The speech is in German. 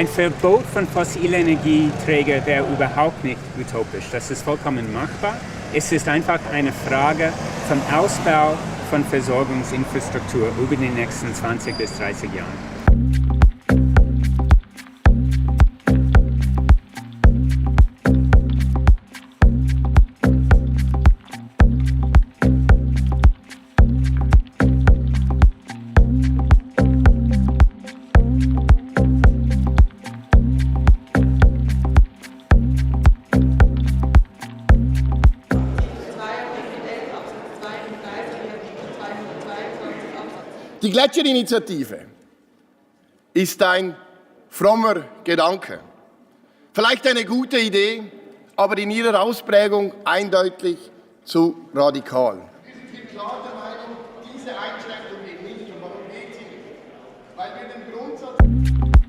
Ein Verbot von fossilen Energieträgern wäre überhaupt nicht utopisch. Das ist vollkommen machbar. Es ist einfach eine Frage vom Ausbau von Versorgungsinfrastruktur über die nächsten 20 bis 30 Jahren. Die Gletscherinitiative ist ein frommer Gedanke. Vielleicht eine gute Idee, aber in ihrer Ausprägung eindeutig zu radikal. Wir sind klar der Meinung, diese Einschränkung geht nicht. Und warum geht sie nicht? Weil wir den Grundsatz